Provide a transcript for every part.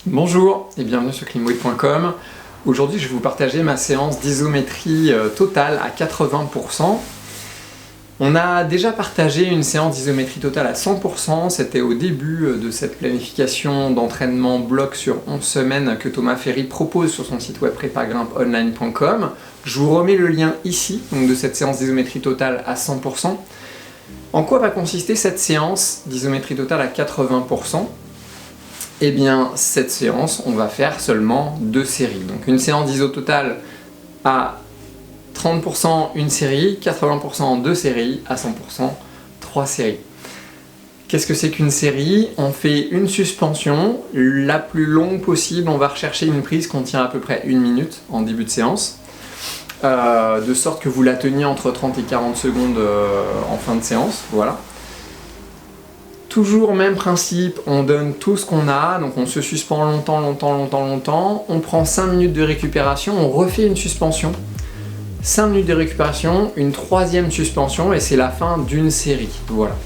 Bonjour et bienvenue sur cleanweight.com. Aujourd'hui je vais vous partager ma séance d'isométrie totale à 80%. On a déjà partagé une séance d'isométrie totale à 100%, c'était au début de cette planification d'entraînement bloc sur 11 semaines que Thomas Ferry propose sur son site web prépagrimpeonline.com. Je vous remets le lien ici, donc de cette séance d'isométrie totale à 100%. En quoi va consister cette séance d'isométrie totale à 80%? Eh bien, cette séance, on va faire seulement 2 séries. Donc une séance d'iso totale à 30% une série, 80% 2 séries, à 100% 3 séries. Qu'est-ce que c'est qu'une série? On fait une suspension, la plus longue possible, on va rechercher une prise qu'on tient à peu près 1 minute en début de séance, de sorte que vous la teniez entre 30 et 40 secondes en fin de séance, voilà. Toujours même principe, on donne tout ce qu'on a, donc on se suspend longtemps, on prend 5 minutes de récupération, on refait une suspension, 5 minutes de récupération, une 3e suspension et c'est la fin d'une série, voilà.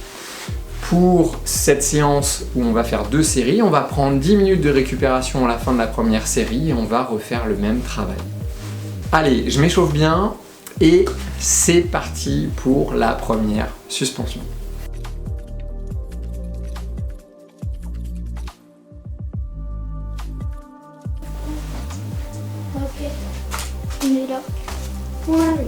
Pour cette séance où on va faire 2 séries, on va prendre 10 minutes de récupération à la fin de la première série et on va refaire le même travail. Allez, je m'échauffe bien et c'est parti pour la première suspension. Ok, on est là. Ouais.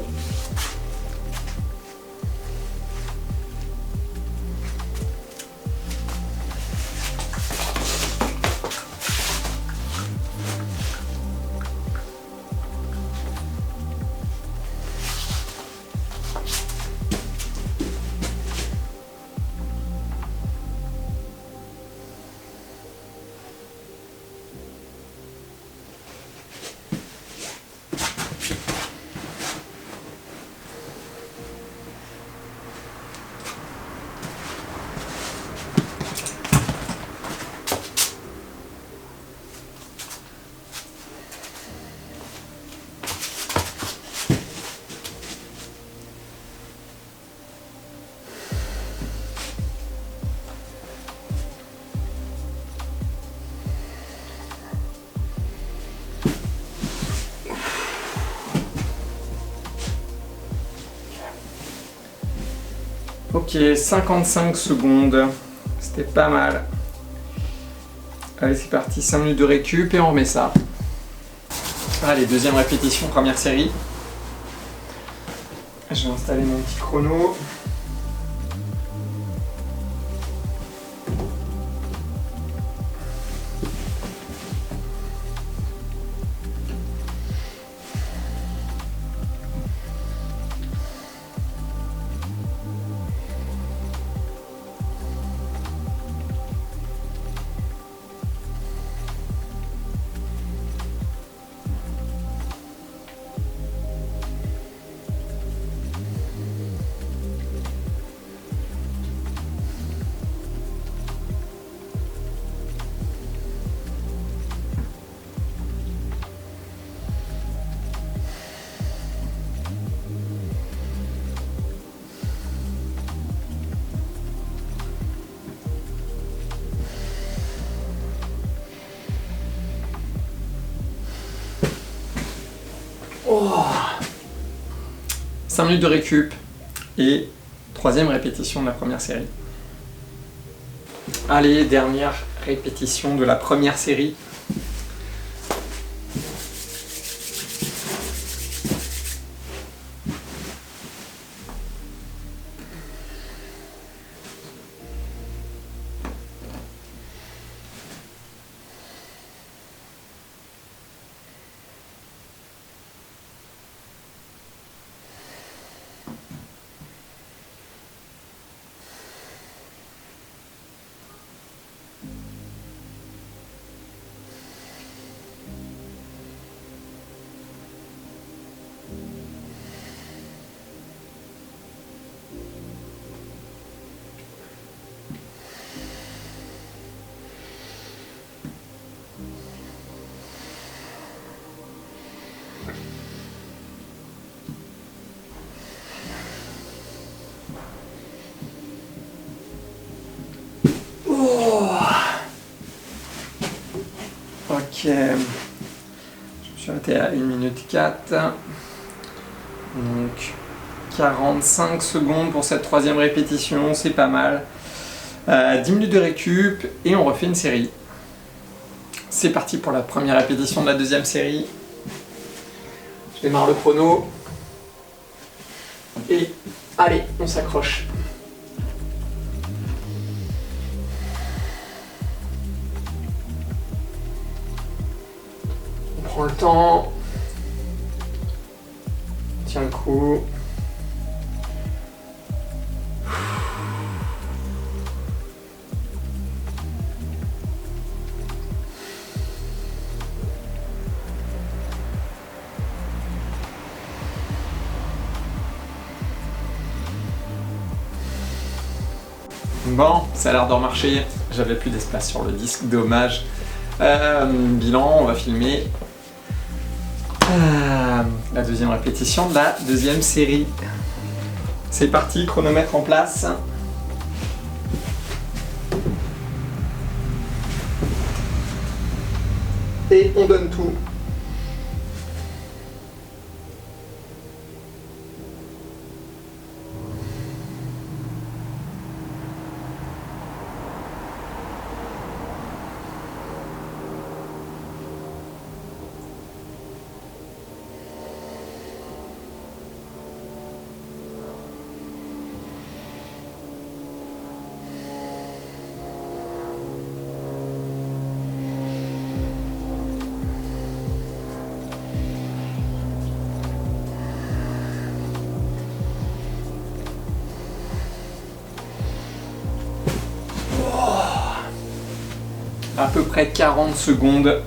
Ok, 55 secondes, c'était pas mal. Allez, c'est parti, 5 minutes de récup et on remet ça. Allez, deuxième répétition, première série. Je vais installer mon petit chrono. Oh. 5 minutes de récup et 3e répétition de la première série. Allez, dernière répétition de la première série. Ok, je me suis arrêté à 1 minute 4. Donc 45 secondes pour cette troisième répétition, c'est pas mal. 10 minutes de récup et on refait une série. C'est parti pour la première répétition de la deuxième série. Je démarre le chrono. Et allez, on s'accroche. On prend le temps. Tiens le coup. Bon, ça a l'air de remarcher. J'avais plus d'espace sur le disque, dommage. Bilan, on va filmer la deuxième répétition de la deuxième série. C'est parti, chronomètre en place. Et on donne tout. À peu près 40 secondes.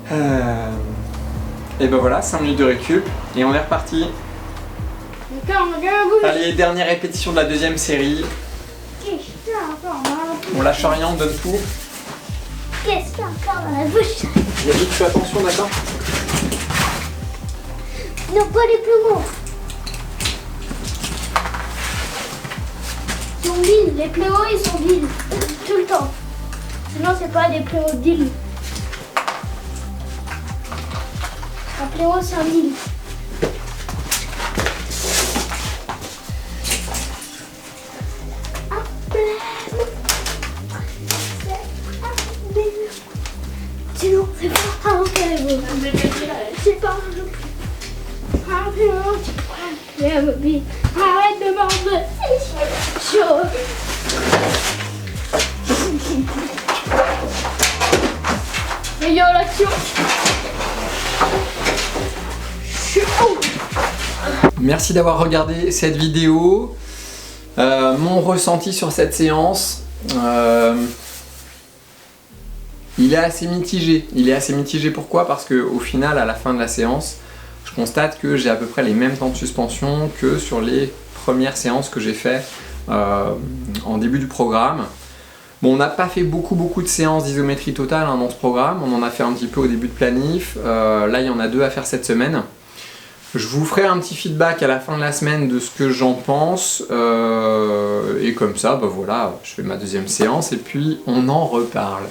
Et ben voilà, 5 minutes de récup et on est reparti. Allez, dernière répétition de la deuxième série. On lâche rien, on donne tout. Qu'est-ce qu'il y a encore dans la bouche? Yannick, fais attention, d'accord? Non, pas les plombs. Ils sont vides, les pléos ils sont vides. Tout le temps. Sinon c'est pas des pléos d'île. Un pléo c'est un île. Sinon c'est pas un pléo. C'est pas un pléo. Arrête de manger. C'est chaud. Violation. Merci d'avoir regardé cette vidéo. Mon ressenti sur cette séance, il est assez mitigé. Pourquoi? Parce qu'au final, à la fin de la séance, je constate que j'ai à peu près les mêmes temps de suspension que sur les premières séances que j'ai fait en début du programme. Bon, on n'a pas fait beaucoup de séances d'isométrie totale dans ce programme, on en a fait un petit peu au début de planif, là il y en a 2 à faire cette semaine. Je vous ferai un petit feedback à la fin de la semaine de ce que j'en pense, et comme ça, bah voilà, je fais ma deuxième séance et puis on en reparle.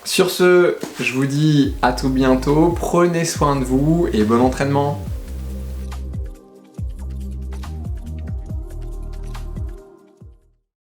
Sur ce, je vous dis à tout bientôt, prenez soin de vous et bon entraînement.